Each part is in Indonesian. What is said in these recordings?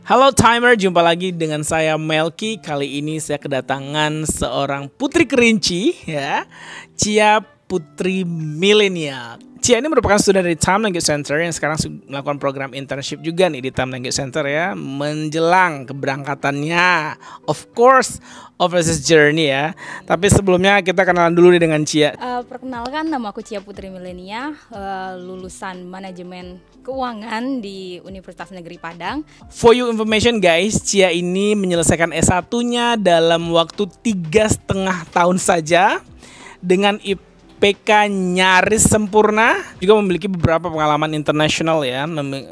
Halo Timer, jumpa lagi dengan saya Melki. Kali ini saya kedatangan seorang putri kerinci ya, Cia Putri Milenial. Cia ini merupakan student dari Time Language Center yang sekarang melakukan program internship juga nih di Time Language Center ya, menjelang keberangkatannya of course overseas journey ya. Tapi sebelumnya kita kenalan dulu nih dengan Cia. Perkenalkan, nama aku Cia Putri Milenia, lulusan manajemen keuangan di Universitas Negeri Padang. For your information guys, Cia ini menyelesaikan S1-nya dalam waktu 3,5 tahun saja dengan IPK nyaris sempurna. Juga memiliki beberapa pengalaman internasional ya,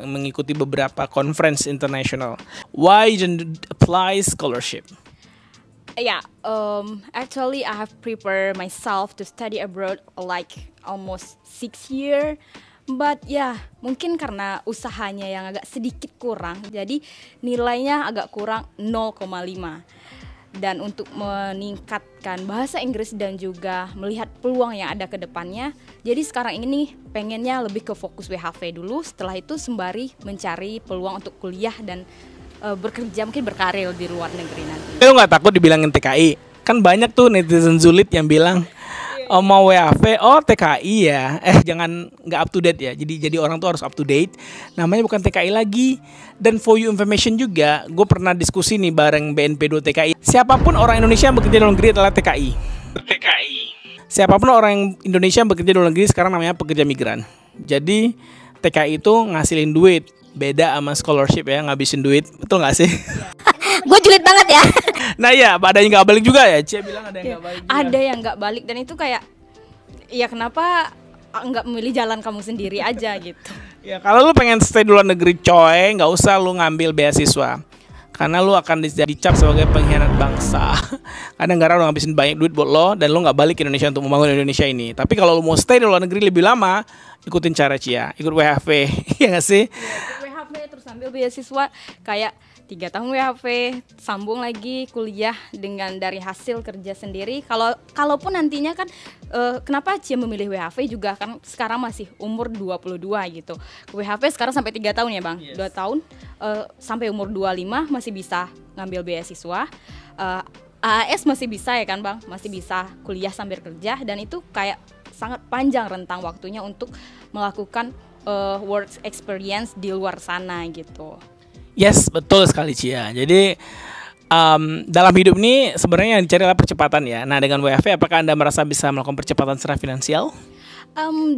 mengikuti beberapa conference internasional. Why didn't apply scholarship? Actually I have prepared myself to study abroad like almost 6 years. But mungkin karena usahanya yang agak sedikit kurang, jadi nilainya agak kurang 0,5. Dan untuk meningkatkan bahasa Inggris dan juga melihat peluang yang ada ke depannya, jadi sekarang ini pengennya lebih ke fokus WHV dulu, setelah itu sembari mencari peluang untuk kuliah dan bekerja, mungkin berkarir di luar negeri nanti. Lu nggak takut dibilangin TKI? Kan banyak tuh netizen julid yang bilang, oh mau WHV, oh TKI ya. Jangan nggak up to date ya. Jadi orang tuh harus up to date. Namanya bukan TKI lagi. Dan for you information juga, gue pernah diskusi nih bareng BNP2 TKI. Siapapun orang Indonesia yang bekerja di luar negeri adalah TKI. TKI. Siapapun orang Indonesia yang bekerja di luar negeri sekarang namanya pekerja migran. Jadi TKI itu ngasilin duit. Beda sama scholarship ya, ngabisin duit. Betul nggak sih? Gue julid banget ya. Nah ya, ada yang nggak balik juga ya. Cia bilang ada yang nggak balik juga. Ada yang nggak balik, dan itu kayak, ya kenapa nggak memilih jalan kamu sendiri aja gitu. Ya kalau lu pengen stay di luar negeri coy, nggak usah lu ngambil beasiswa. Karena lu akan dicap sebagai pengkhianat bangsa. Karena negara lu ngabisin banyak duit buat lo, dan lu nggak balik ke Indonesia untuk membangun Indonesia ini. Tapi kalau lu mau stay di luar negeri lebih lama, ikutin cara Cia, ikut WHV. Iya nggak sih? Ya, WHV terus ambil beasiswa kayak 3 tahun WHV, sambung lagi kuliah dengan dari hasil kerja sendiri. Kalaupun nantinya kan, kenapa Cia memilih WHV juga kan sekarang masih umur 22 gitu. WHV sekarang sampai 3 tahun ya Bang, yes. 2 tahun sampai umur 25 masih bisa ngambil beasiswa. AAS masih bisa ya kan Bang, masih bisa kuliah sambil kerja, dan itu kayak sangat panjang rentang waktunya untuk melakukan work experience di luar sana gitu. Yes, betul sekali Cia. Jadi dalam hidup ini sebenarnya yang dicari adalah percepatan ya. Nah dengan WHV apakah Anda merasa bisa melakukan percepatan secara finansial?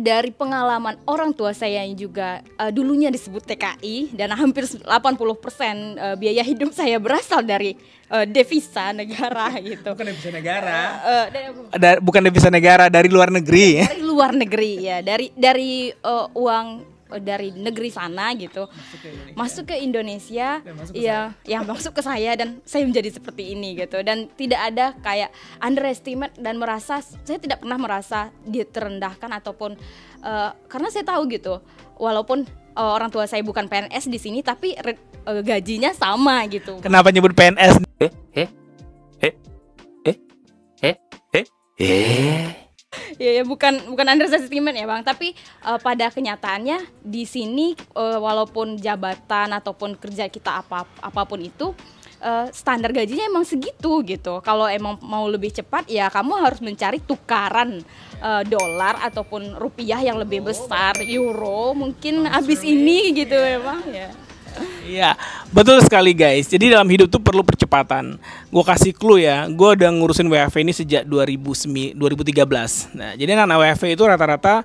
Dari pengalaman orang tua saya yang juga dulunya disebut TKI, dan hampir 80% biaya hidup saya berasal dari devisa negara gitu. Bukan devisa negara. Bukan devisa negara, dari luar negeri. Dari luar negeri ya, dari uang dari negeri sana gitu, masuk ke Indonesia, masuk ke saya, dan saya menjadi seperti ini gitu. Dan tidak ada kayak underestimate, dan saya tidak pernah merasa diterendahkan ataupun karena saya tahu gitu, walaupun orang tua saya bukan PNS di sini, tapi gajinya sama gitu. Kenapa nyebut PNS? Ya bukan understatement ya Bang, tapi pada kenyataannya di sini walaupun jabatan ataupun kerja kita apapun itu, standar gajinya emang segitu gitu. Kalau emang mau lebih cepat ya kamu harus mencari tukaran dolar ataupun rupiah yang lebih besar, euro mungkin abis ini gitu memang ya. Iya, betul sekali guys. Jadi dalam hidup tuh perlu percepatan. Gue kasih clue ya, gue udah ngurusin WHV ini sejak 2013. Nah, jadi anak WHV itu rata-rata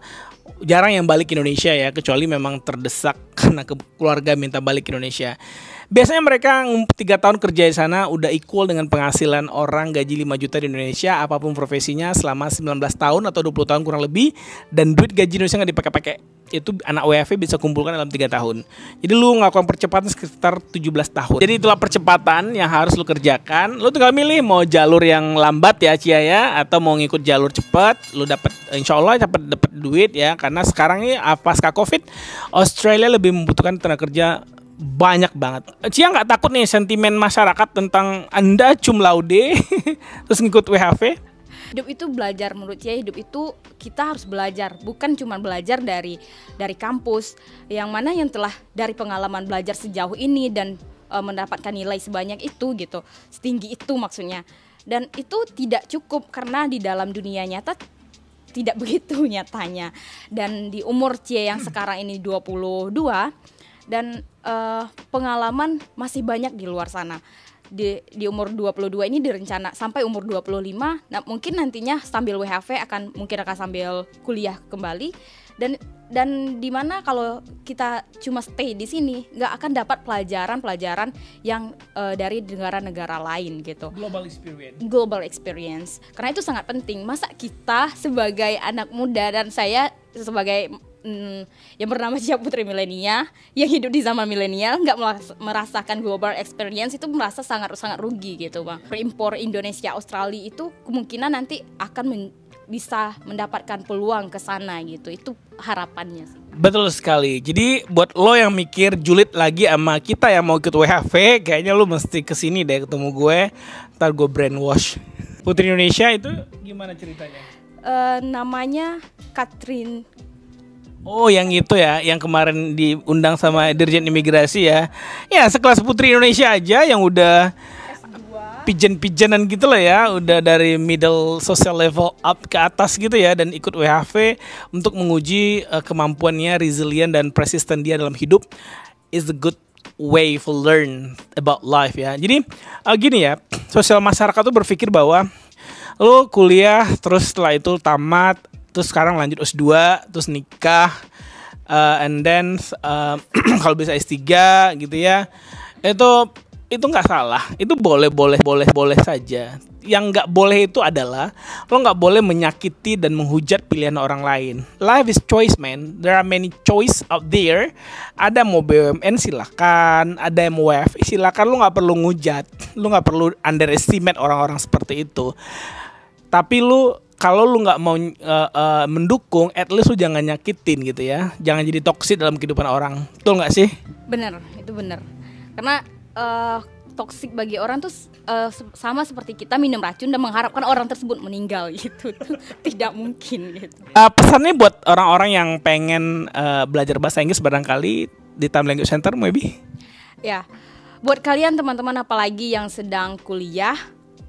jarang yang balik ke Indonesia ya, kecuali memang terdesak karena keluarga minta balik ke Indonesia. Biasanya mereka 3 tahun kerja di sana udah equal dengan penghasilan orang gaji 5 juta di Indonesia, apapun profesinya, selama 19 tahun atau 20 tahun kurang lebih. Dan duit gaji Indonesia nggak dipakai-pakai, itu anak WHV bisa kumpulkan dalam 3 tahun. Jadi lu ngelakukan percepatan sekitar 17 tahun. Jadi itulah percepatan yang harus lu kerjakan. Lu tinggal milih mau jalur yang lambat ya Cia ya, atau mau ngikut jalur cepat. Lu dapat, insya Allah dapat duit ya. Karena sekarang ini pasca COVID, Australia lebih membutuhkan tenaga kerja banyak banget. Cia nggak takut nih sentimen masyarakat tentang Anda cum laude terus ngikut WHV? Hidup itu belajar, menurut saya hidup itu kita harus belajar, bukan cuma belajar dari kampus, yang mana yang telah dari pengalaman belajar sejauh ini dan mendapatkan nilai sebanyak itu gitu, setinggi itu maksudnya. Dan itu tidak cukup karena di dalam dunia nyata tidak begitu nyatanya. Dan di umur Cie yang sekarang ini 22 dan pengalaman masih banyak di luar sana. Di umur 22 ini direncana sampai umur 25. Nah, mungkin nantinya sambil WHV mungkin akan sambil kuliah kembali dan di mana kalau kita cuma stay di sini nggak akan dapat pelajaran yang dari negara-negara lain gitu. Global experience. Karena itu sangat penting. Masa kita sebagai anak muda dan saya sebagai yang bernama Cia Putri Milenia yang hidup di zaman milenial nggak merasakan global experience, itu merasa sangat rugi gitu bang. Impor Indonesia Australia itu kemungkinan nanti akan bisa mendapatkan peluang ke sana gitu, itu harapannya sih. Betul sekali. Jadi buat lo yang mikir julid lagi sama kita yang mau ikut WHV, kayaknya lo mesti kesini deh ketemu gue, ntar gue brainwash. Putri Indonesia itu gimana ceritanya? Namanya Katrin. Oh, yang itu ya, yang kemarin diundang sama Dirjen Imigrasi ya. Ya, sekelas Putri Indonesia aja yang udah pijen-pijenan gitu lah ya, udah dari middle social level up ke atas gitu ya, dan ikut WHV untuk menguji kemampuannya, resilient dan persisten dia dalam hidup is a good way to learn about life ya. Jadi gini ya, sosial masyarakat tuh berpikir bahwa lo kuliah terus setelah itu tamat, terus sekarang lanjut S2, terus nikah, and then kalau bisa S3 gitu ya. Itu nggak salah, itu boleh saja. Yang nggak boleh itu adalah lo nggak boleh menyakiti dan menghujat pilihan orang lain. Life is choice, man. There are many choice out there. Ada mau BUMN silakan, ada yang mau WFI silakan. Lo nggak perlu ngujat, lo nggak perlu underestimate orang-orang seperti itu. Tapi kalau lu nggak mau mendukung, at least lu jangan nyakitin gitu ya. Jangan jadi toksik dalam kehidupan orang. Betul nggak sih? Bener, itu bener. Karena toksik bagi orang tuh sama seperti kita minum racun dan mengharapkan orang tersebut meninggal gitu. Tidak mungkin gitu. Pesannya buat orang-orang yang pengen belajar bahasa Inggris barangkali di Time Language Center maybe? Ya, buat kalian teman-teman apalagi yang sedang kuliah,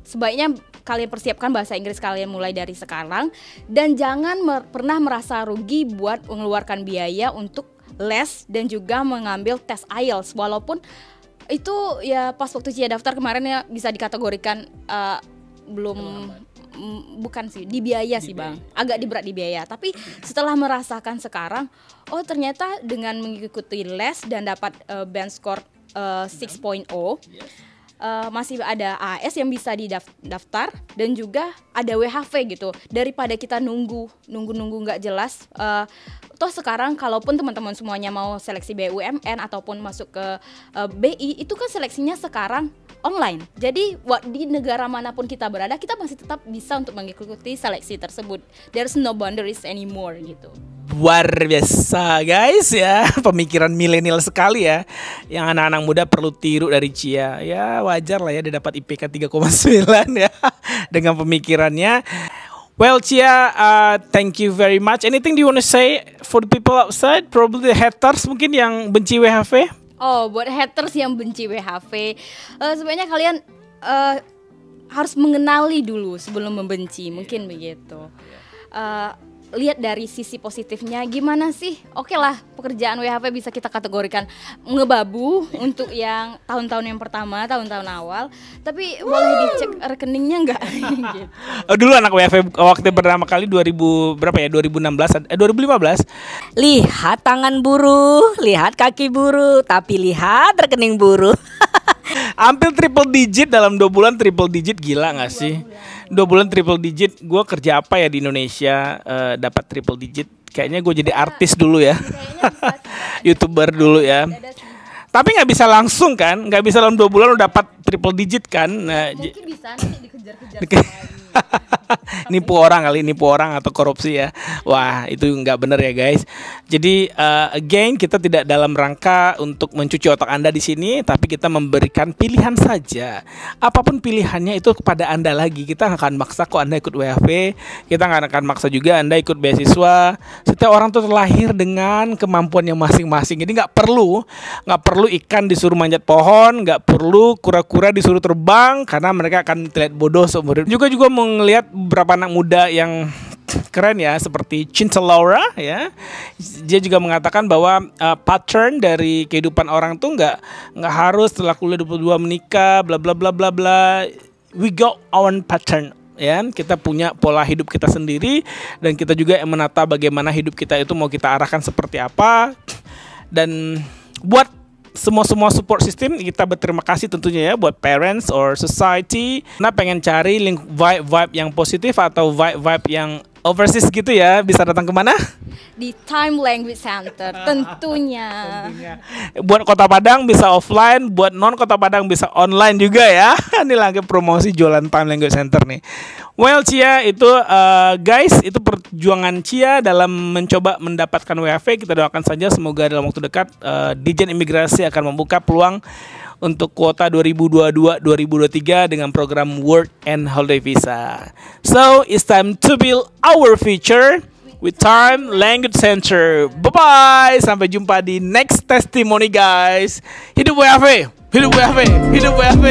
sebaiknya kalian persiapkan bahasa Inggris kalian mulai dari sekarang. Dan jangan pernah merasa rugi buat mengeluarkan biaya untuk les dan juga mengambil tes IELTS. Walaupun itu ya pas waktu Cia daftar kemarin ya bisa dikategorikan bukan sih di biaya sih bang, agak berat di biaya. Tapi setelah merasakan sekarang, oh ternyata dengan mengikuti les dan dapat band score 6.0, masih ada AS yang bisa didaftar dan juga ada WHV gitu. Daripada kita nunggu nggak jelas. Toh sekarang kalaupun teman-teman semuanya mau seleksi BUMN ataupun masuk ke BI, itu kan seleksinya sekarang online. Jadi di negara manapun kita berada, kita masih tetap bisa untuk mengikuti seleksi tersebut. There's no boundaries anymore gitu. Luar biasa guys ya, pemikiran milenial sekali ya, yang anak-anak muda perlu tiru dari Cia. Ya wajar lah ya dia dapat IPK 3,9 ya dengan pemikirannya. Well Cia, thank you very much. Anything do you want to say for the people outside? Probably the haters mungkin yang benci WHV. Oh, buat haters yang benci WHV, sebenarnya kalian harus mengenali dulu sebelum membenci, mungkin begitu. Lihat dari sisi positifnya gimana sih. Oke lah, pekerjaan WHV bisa kita kategorikan ngebabu untuk yang tahun-tahun yang pertama, tahun-tahun awal. Tapi boleh dicek rekeningnya nggak? Gitu. Dulu anak WHV waktu pertama kali 2015. Lihat tangan buruh, lihat kaki buruh, tapi lihat rekening buruh. Hampir triple digit dalam 2 bulan, triple digit, gila gak sih? 2 bulan triple digit. Gue kerja apa ya di Indonesia dapat triple digit? Kayaknya gue jadi artis dulu ya. YouTuber dulu ya. Tapi gak bisa langsung kan? Gak bisa dalam 2 bulan lo dapat triple digit kan? Nah, mungkin bisa nanti dikejar-kejar Nipu orang kali, nipu orang atau korupsi ya. Wah, itu nggak bener ya guys. Jadi again, kita tidak dalam rangka untuk mencuci otak Anda di sini, tapi kita memberikan pilihan saja. Apapun pilihannya itu kepada Anda lagi. Kita nggak akan maksa kok Anda ikut WFP. Kita nggak akan maksa juga Anda ikut beasiswa. Setiap orang tuh terlahir dengan kemampuannya masing-masing. Jadi nggak perlu ikan disuruh manjat pohon, nggak perlu kura-kura disuruh terbang, karena mereka akan terlihat bodoh seumur hidup. Juga melihat beberapa anak muda yang keren ya, seperti Cinta Laura ya. Dia juga mengatakan bahwa pattern dari kehidupan orang tuh nggak harus setelah kuliah 22 menikah bla bla bla bla bla. We got our pattern ya. Kita punya pola hidup kita sendiri, dan kita juga yang menata bagaimana hidup kita itu mau kita arahkan seperti apa. Dan buat semua support system, kita berterima kasih tentunya ya buat parents or society. Nah, pengen cari link vibe yang positif atau vibe yang overseas gitu ya, bisa datang kemana? Di Time Language Center tentunya. Buat Kota Padang bisa offline, buat non Kota Padang bisa online juga ya. Ini lagi promosi jualan Time Language Center nih. Well, Cia, itu guys, itu perjuangan Cia dalam mencoba mendapatkan WFV. Kita doakan saja semoga dalam waktu dekat Dijen Imigrasi akan membuka peluang untuk kuota 2022-2023 dengan program Work and Holiday Visa. So, it's time to build our future with Time Language Center. Bye-bye. Sampai jumpa di next testimony, guys. Hidup WFV. Hidup WFV. Hidup WFV.